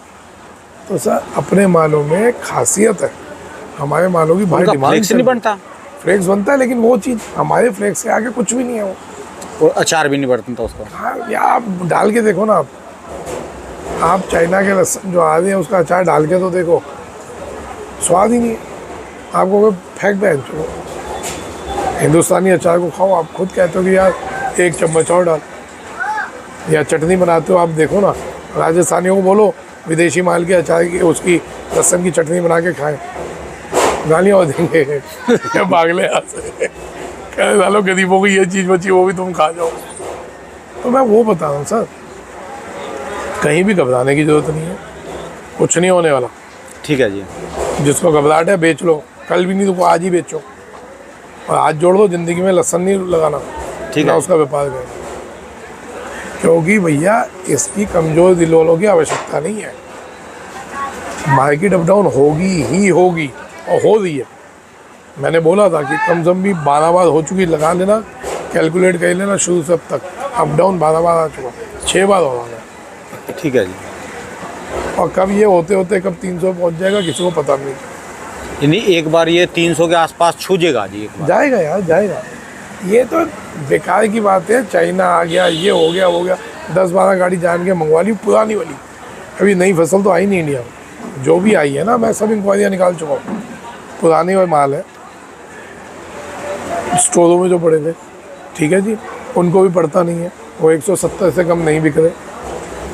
Speaker 1: तो सर अपने मालों में खासियत है, हमारे मालों की भारी डिमांड।
Speaker 2: फ्लेक्स नहीं बनता?
Speaker 1: फ्लेक्स बनता है, लेकिन वो चीज़ हमारे फ्लेक्स के आगे कुछ भी नहीं है वो।
Speaker 2: और अचार भी नहीं बनता उसका।
Speaker 1: हाँ, या आप डाल के देखो ना, आप चाइना के लहसुन जो आ रहे हैं उसका अचार डाल के तो देखो, स्वाद ही नहीं है। आपको फेंक पहन चुको, हिंदुस्तानी अचार को खाओ। आप खुद कहते हो कि यार 1 चम्मच और डाल, या चटनी बनाते हो आप देखो ना, राजस्थानियों को बोलो विदेशी माल के अचार की, उसकी लहसुन की चटनी बना के खाएं, गालियाँ देंगे क्या पागले यहाँ से, कह डालो गरीबों को ये चीज़ बची वो भी तुम खा जाओ। तो मैं वो बता रहा हूँ सर, कहीं भी घबराने की ज़रूरत नहीं है, कुछ नहीं होने वाला।
Speaker 2: ठीक है जी।
Speaker 1: जिसको घबराहट है बेच लो, कल भी नहीं तो आज ही बेचो, और आज जोड़ दो। ज़िंदगी में लहसुन नहीं लगाना,
Speaker 2: ठीक
Speaker 1: ना
Speaker 2: है।
Speaker 1: उसका व्यापार करें, क्योंकि भैया इसकी कमज़ोर दिल वालों की आवश्यकता नहीं है। मार्केट अप डाउन होगी ही होगी, और हो रही है। मैंने बोला था कि कम से कम भी 12 बार हो चुकी, लगा लेना, कैलकुलेट कर लेना, शुरू से अब तक अप डाउन 12 बार आ चुका, 6 बार हो रहा है।
Speaker 2: ठीक है जी।
Speaker 1: और कब ये होते होते कब 300 पहुंच जाएगा किसी को पता नहीं।
Speaker 2: यानी एक बार ये 300 के आसपास छू जाएगा जी, एक बार
Speaker 1: जाएगा यार, जाएगा। ये तो बेकार की बात है, चाइना आ गया, ये हो गया, वो गया, 10-12 गाड़ी जान के मंगवा ली पुरानी वाली। अभी नई फसल तो आई नहीं इंडिया में, जो भी आई है ना मैं सब इंक्वायरियाँ निकाल चुका हूँ। पुराने वाले माल है स्टोरों में जो पड़े थे, ठीक है जी, उनको भी पड़ता नहीं है, वो 170 से कम नहीं बिक रहे,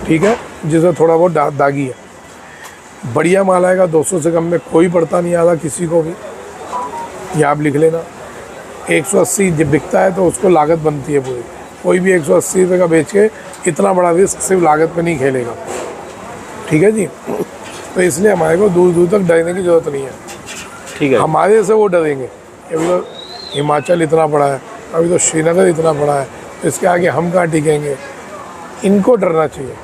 Speaker 1: ठीक है, जिसमें थोड़ा बहुत दागी है। बढ़िया माल आएगा 200 से कम में कोई पड़ता नहीं आ रहा किसी को भी, ये आप लिख लेना। 180 जब बिकता है तो उसको लागत बनती है पूरी, कोई भी 180 रुपये का बेच के इतना बड़ा रिस्क सिर्फ लागत पे नहीं खेलेगा, ठीक है जी। तो इसलिए हमारे को दूर दूर तक डरने की ज़रूरत नहीं है।
Speaker 2: ठीक है।
Speaker 1: हमारे से वो डरेंगे, अभी तो हिमाचल इतना बड़ा है, अभी तो श्रीनगर इतना बड़ा है, इसके आगे हम कहाँ टिकेंगे। इनको डरना चाहिए,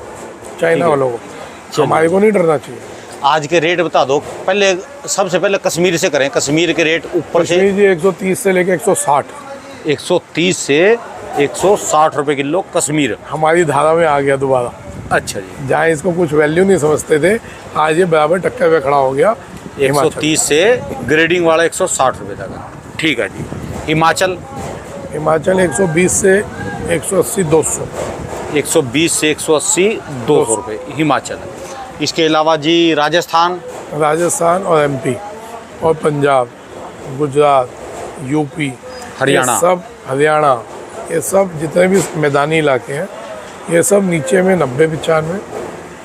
Speaker 1: चाइना वालों को, हमारे को नहीं डरना चाहिए।
Speaker 2: आज के रेट बता दो पहले, सबसे पहले कश्मीर से करें। कश्मीर के रेट ऊपर से
Speaker 1: कश्मीर जी 130 से लेके 160,
Speaker 2: 130 से 160 रुपए किलो कश्मीर।
Speaker 1: हमारी धारा में आ गया दोबारा।
Speaker 2: अच्छा जी।
Speaker 1: जहाँ इसको कुछ वैल्यू नहीं समझते थे, आज ये बराबर टक्कर पे खड़ा हो गया।
Speaker 2: 130 से ग्रेडिंग वाला 160 रुपए तक। ठीक है जी। हिमाचल
Speaker 1: हिमाचल 120 से 180 200।
Speaker 2: 120 से 180 200 रुपये हिमाचल। इसके अलावा जी राजस्थान,
Speaker 1: राजस्थान और एमपी और पंजाब, गुजरात, यूपी,
Speaker 2: हरियाणा।
Speaker 1: ये सब, हरियाणा, ये सब जितने भी मैदानी इलाके हैं ये सब नीचे में 90-95,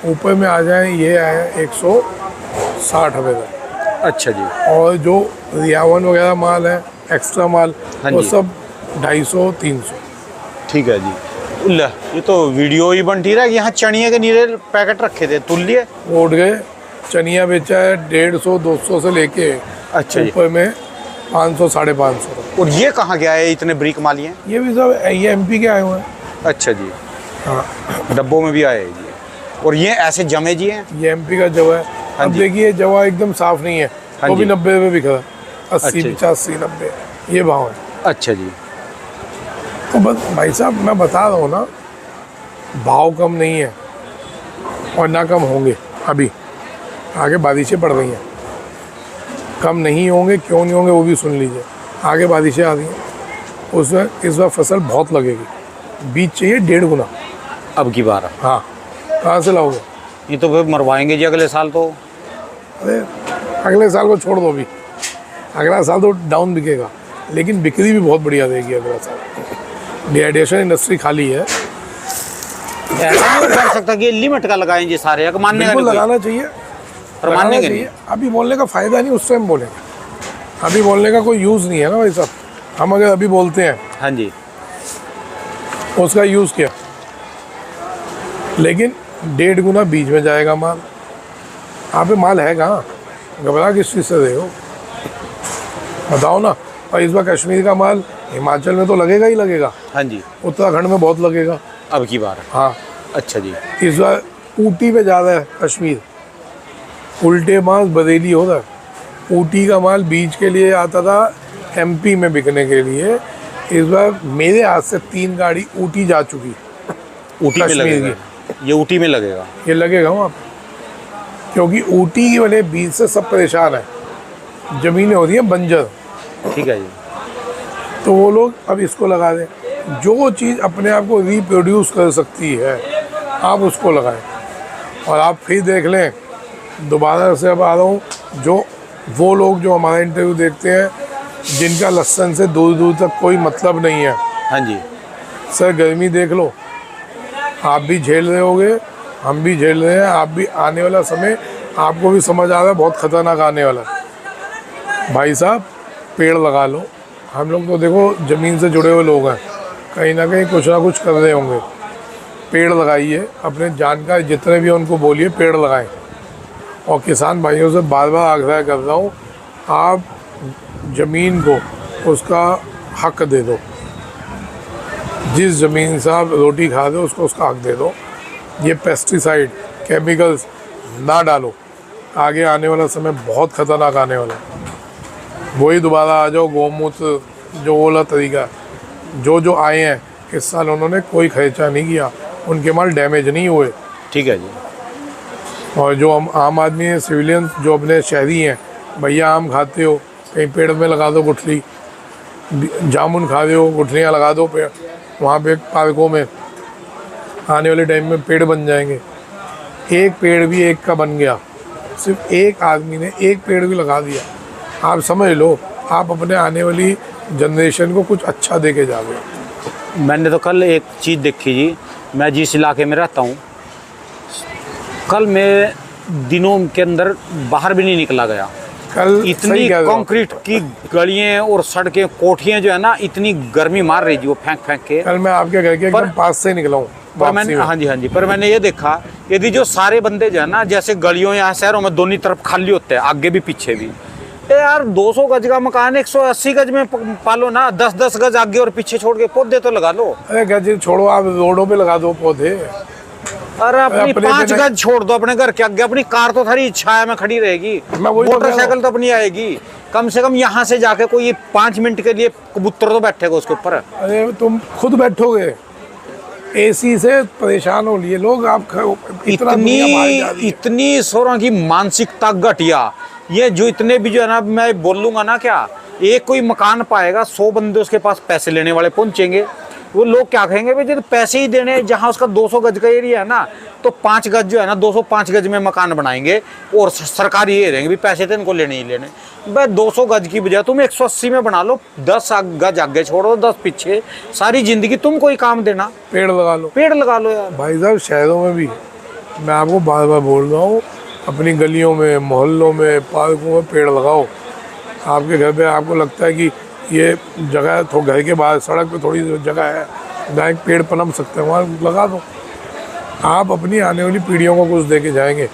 Speaker 1: ऊपर में आ जाए ये आए 160 रुपये तक।
Speaker 2: अच्छा जी।
Speaker 1: और जो रियावन वगैरह माल है, एक्स्ट्रा माल,
Speaker 2: हाँ
Speaker 1: वो
Speaker 2: जी।
Speaker 1: सब 250-300।
Speaker 2: ठीक है जी। ले, ये तो वीडियो ही बनती रहा कि यहाँ चनिया के नीरे पैकेट रखे थे, तुल लिए।
Speaker 1: वो उठ गए। चनिया बेचा है 150-200 से लेके
Speaker 2: अच्छा जी।
Speaker 1: ऊपर में 500-550।
Speaker 2: और ये कहाँ गया है इतने ब्रिक मालिए?
Speaker 1: ये भी सब ये एमपी के आए हुए हैं।
Speaker 2: अच्छा जी।
Speaker 1: हाँ,
Speaker 2: डब्बों में भी आए हैं जी। और ये ऐसे जमे जी हैं?
Speaker 1: ये एमपी का जवा है।
Speaker 2: हाँ
Speaker 1: अब
Speaker 2: जी।
Speaker 1: देखिए जवा एकदम साफ नहीं है,
Speaker 2: हाँ
Speaker 1: वो भी
Speaker 2: जी।
Speaker 1: 90 रुपये बिक रहा है, 80,
Speaker 2: अच्छा जी।
Speaker 1: 85, 90 ये भाव है।
Speaker 2: अच्छा जी।
Speaker 1: तो बस भाई साहब मैं बता रहा हूँ ना, भाव कम नहीं है और ना कम होंगे। अभी आगे बारिशें पड़ रही हैं, कम नहीं होंगे, क्यों नहीं होंगे वो भी सुन लीजिए। आगे बारिशें आ रही हैं, उसमें इस बार फसल बहुत लगेगी, बीज चाहिए 1.5 गुना।
Speaker 2: अब की बार
Speaker 1: हाँ, कहाँ से लाओगे?
Speaker 2: ये तो फिर मरवाएंगे जी अगले साल तो।
Speaker 1: अरे अगले साल को छोड़ दो, अभी अगला साल तो डाउन बिकेगा, लेकिन बिक्री भी बहुत बढ़िया रहेगी अगला साल। डिहाइड्रेशन इंडस्ट्री खाली है।
Speaker 2: ऐसा नहीं कर सकता कि लिमिट का लगाएं जी सारे, अगर मानने का
Speaker 1: बिल्कुल
Speaker 2: नहीं कोई।
Speaker 1: लगाना चाहिए,
Speaker 2: पर
Speaker 1: लगाना
Speaker 2: मानेंगे
Speaker 1: चाहिए।
Speaker 2: नहीं।
Speaker 1: अभी बोलने का फायदा नहीं, उस टाइम बोलेंगे। अभी बोलने का कोई यूज़ नहीं है ना भाई साहब। हम अगर अभी बोलते हैं
Speaker 2: हाँ जी।
Speaker 1: उसका यूज़ क्या, लेकिन 1.5 गुना बीज में जाएगा माल। यहाँ पे माल है कहाँ, घबरा किस चीज़ से रहे हो, बताओ ना। और इस बार कश्मीर का माल हिमाचल में तो लगेगा ही लगेगा,
Speaker 2: हाँ जी।
Speaker 1: उत्तराखंड में बहुत लगेगा।
Speaker 2: अब की बार।
Speaker 1: हाँ,
Speaker 2: अच्छा जी।
Speaker 1: इस बार ऊटी पे ज़्यादा है कश्मीर, उल्टे माल बरेली हो रहा है। ऊटी का माल बीज के लिए आता था एमपी में बिकने के लिए, इस बार मेरे हाथ से 3 गाड़ी ऊटी जा चुकी।
Speaker 2: ऊटी में
Speaker 1: कश्मीर
Speaker 2: लगेगा, ये ऊटी में लगेगा।
Speaker 1: ये लगेगा वहाँ पे, क्योंकि ऊटी वाले बीज से सब परेशान है, ज़मीनें होती हैं बंजर,
Speaker 2: ठीक है जी।
Speaker 1: तो वो लोग अब इसको लगा दें। जो चीज़ अपने आप को रिप्रोड्यूस कर सकती है आप उसको लगाएं। और आप फिर देख लें, दोबारा से अब आ रहा हूँ, जो वो लोग जो हमारा इंटरव्यू देखते हैं जिनका लहसुन से दूर दूर तक कोई मतलब नहीं है,
Speaker 2: हाँ जी।
Speaker 1: सर गर्मी देख लो, आप भी झेल रहे होगे, हम भी झेल रहे हैं। आप भी, आने वाला समय आपको भी समझ आ रहा है बहुत ख़तरनाक आने वाला है। भाई साहब पेड़ लगा लो। हम लोग तो देखो ज़मीन से जुड़े हुए लोग हैं, कहीं ना कहीं कुछ ना कुछ कर रहे होंगे। पेड़ लगाइए, अपने जानकार जितने भी हैं उनको बोलिए पेड़ लगाएं। और किसान भाइयों से बार बार आग्रह कर रहा हूँ, आप ज़मीन को उसका हक दे दो। जिस ज़मीन से आप रोटी खा रहे हो उसको उसका हक दे दो। ये पेस्टिसाइड, केमिकल्स ना डालो, आगे आने वाला समय बहुत ख़तरनाक आने वाला है। वही दोबारा आ जाओ गौमूत्र, जो वाला तरीका, जो आए हैं इस साल उन्होंने कोई खर्चा नहीं किया, उनके माल डैमेज नहीं हुए।
Speaker 2: ठीक है जी।
Speaker 1: और जो हम आम आदमी हैं, सिविलियन जो अपने शहरी हैं, भैया आम खाते हो कहीं पेड़ में लगा दो गुठली, जामुन खा रहे हो गुठलियाँ लगा दो पेड़, वहाँ पे पार्कों में आने वाले टाइम में पेड़ बन जाएंगे। एक पेड़ भी एक का बन गया, सिर्फ एक आदमी ने एक पेड़ भी लगा दिया, आप समझ लो आप अपने आने वाली जनरेशन को कुछ अच्छा दे के जाओगे।
Speaker 2: मैंने तो कल एक चीज़ देखी जी, मैं जिस इलाके में रहता हूँ, कल मैं दिनों के अंदर बाहर भी नहीं निकला गया।
Speaker 1: कल
Speaker 2: इतनी कंक्रीट की गलियां और सड़कें, कोठियां जो है ना, इतनी गर्मी मार रही जी वो फेंक फेंक के।
Speaker 1: कल मैं आपके घर के एकदम पास से निकला हूँ
Speaker 2: पर मैंने, हाँ जी, पर मैंने ये देखा, यदि जो सारे बंदे जो है ना, जैसे गलियों या शहरों में दोनों तरफ खाली होते हैं, आगे भी पीछे भी, यार 200 गज का मकान 180 गज में पालो ना, 10-10 गज आगे और पीछे छोड़ के पौधे तो लगा लो।
Speaker 1: अरे गज छोड़ो, आप रोडों पे लगा दो पौधे।
Speaker 2: अरे अपनी
Speaker 1: अपने
Speaker 2: 5 गज छोड़ दो अपने घर के आगे, अपनी कार तो थारी छाया में खड़ी रहेगी, मोटरसाइकिल तो अपनी आएगी। कम से कम यहाँ से जाके कोई 5 मिनट के लिए कबूतर तो बैठेगा उसके ऊपर।
Speaker 1: अरे तुम खुद बैठोगे, एसी से परेशान हो लिए लोग। आप
Speaker 2: इतनी शोरों की मानसिकता घटिया, ये जो इतने भी जो है ना, मैं बोलूँगा ना क्या, एक कोई मकान पाएगा, 100 बंदे उसके पास पैसे लेने वाले पहुंचेंगे। वो लोग क्या कहेंगे भाई, जब पैसे ही देने, जहां उसका 200 गज का एरिया है ना, तो 5 गज जो है ना, 205 गज में मकान बनाएंगे और सरकार ये रहेंगे भी पैसे तो इनको लेने ही लेने। भाई 200 गज की बजाय तुम 180 में बना लो, 10 गज आगे छोड़ो, 10 पीछे, सारी जिंदगी तुम कोई काम देना,
Speaker 1: पेड़ लगा लो,
Speaker 2: पेड़ लगा लो यार।
Speaker 1: भाई साहब शहरों में भी मैं आपको बार बार बोल रहा हूँ, अपनी गलियों में, मोहल्लों में, पार्कों में पेड़ लगाओ। आपके घर पे आपको लगता है कि ये जगह तो घर के बाहर सड़क पे थोड़ी जगह है जहाँ एक पेड़ पनप सकते हैं, वहाँ लगा दो। आप अपनी आने वाली पीढ़ियों को कुछ दे के जाएंगे।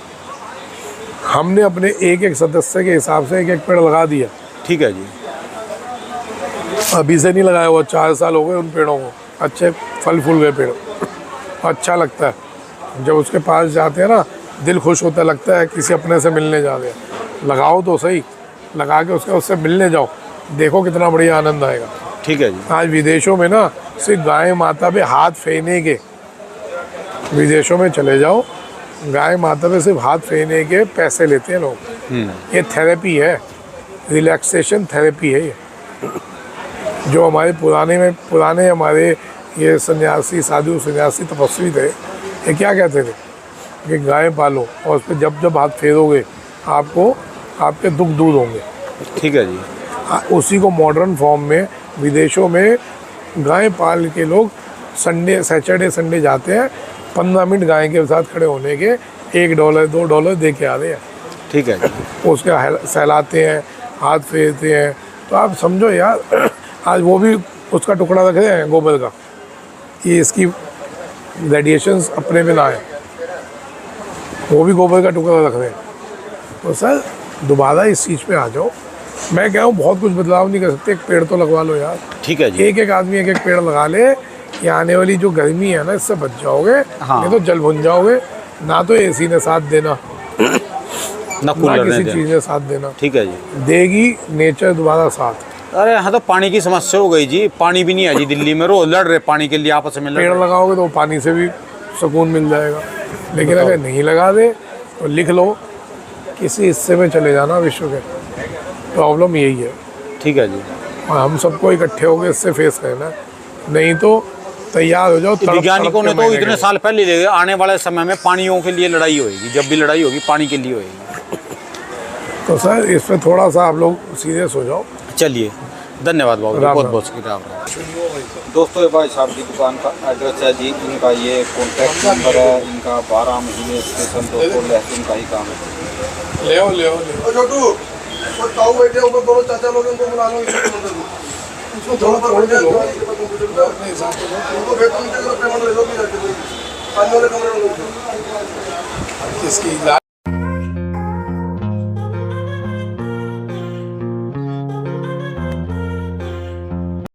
Speaker 1: हमने अपने एक एक सदस्य के हिसाब से एक एक पेड़ लगा दिया।
Speaker 2: ठीक है जी।
Speaker 1: अभी से नहीं लगाया हुआ, 4 साल हो गए उन पेड़ों को, अच्छे फल फूल गए पेड़, अच्छा लगता है जब उसके पास जाते हैं ना, दिल खुश होता, लगता है किसी अपने से मिलने जा रहे हैं। लगाओ तो सही, लगा के उससे मिलने जाओ, देखो कितना बढ़िया आनंद आएगा।
Speaker 2: ठीक है जी।
Speaker 1: आज विदेशों में ना सिर्फ गाय माता पे हाथ फेरने के, विदेशों में चले जाओ, गाय माता पे सिर्फ हाथ फेरने के पैसे लेते हैं लोग। ये थेरेपी है, रिलैक्सेशन थेरेपी है ये। जो हमारे पुराने हमारे ये सन्यासी, साधु सन्यासी, तपस्वी थे, ये क्या कहते थे कि गाय पालो और उस पर जब जब हाथ फेरोगे आपको आपके दुख दूर होंगे।
Speaker 2: ठीक है जी।
Speaker 1: उसी को मॉडर्न फॉर्म में विदेशों में गाय पाल के लोग सैटरडे संडे जाते हैं, 15 मिनट गाय के साथ खड़े होने के $1 $2 दे के आ रहे हैं।
Speaker 2: ठीक है जी।
Speaker 1: उसके सहलाते हैं, हाथ फेरते हैं। तो आप समझो यार, आज वो भी उसका टुकड़ा रख रहे हैं गोबर का, कि इसकी रेडिएशंस अपने में ना आए, वो भी गोबर का टुकड़ा रख रहे हैं। तो सर दोबारा इस चीज़ पे आ जाओ। मैं कह रहा हूँ बहुत कुछ बदलाव नहीं कर सकते, एक पेड़ तो लगवा लो यार।
Speaker 2: ठीक है जी।
Speaker 1: एक एक आदमी एक एक पेड़ लगा ले, ये आने वाली जो गर्मी है ना, इससे बच जाओगे।
Speaker 2: हाँ।
Speaker 1: नहीं तो जल भुन जाओगे, ना तो एसी ने साथ देना,
Speaker 2: ना कूलर
Speaker 1: किसी
Speaker 2: ने
Speaker 1: चीज़ ने साथ देना।
Speaker 2: ठीक है जी।
Speaker 1: देगी नेचर दोबारा साथ।
Speaker 2: अरे यहाँ तो पानी की समस्या हो गई जी, पानी भी नहीं है जी दिल्ली में, रोज लड़ रहे पानी के लिए, आपस में लड़
Speaker 1: पेड़
Speaker 2: रहे।
Speaker 1: लगाओगे तो पानी से भी सुकून मिल जाएगा। लेकिन अगर नहीं लगा दे तो लिख लो, किसी हिस्से में चले जाना विश्व के, प्रॉब्लम यही है।
Speaker 2: ठीक है जी।
Speaker 1: और हम सबको इकट्ठे होकर इससे फेस करना, नहीं तो तैयार हो जाओ।
Speaker 2: वैज्ञानिकों ने तो इतने साल पहले ले, आने वाले समय में पानियों के लिए लड़ाई होगी, जब भी लड़ाई होगी पानी के लिए होगी।
Speaker 1: तो सर इस पर थोड़ा सा आप लोग सीरियस हो जाओ।
Speaker 2: चलिए, धन्यवाद बाबू जी,
Speaker 1: राम
Speaker 2: बहुत
Speaker 1: राम।
Speaker 2: बहुत शुक्रिया। दोस्तों, ये भाई साहब की दुकान का एड्रेस है जी, इनका ये कॉन्टैक्ट नंबर है, इनका 12 महीने स्पेशल दोस्तों लहसुन का ही काम है।
Speaker 1: ले
Speaker 3: छोटू वो ताऊ बैठे ऊपर, दोनों चाचा लोग, उनको बुला लो, उसको थोड़ा सा उनको वेतन के पेमेंट ले लो भी जाके, पानी वाले कमरे में
Speaker 1: इसकी इलाज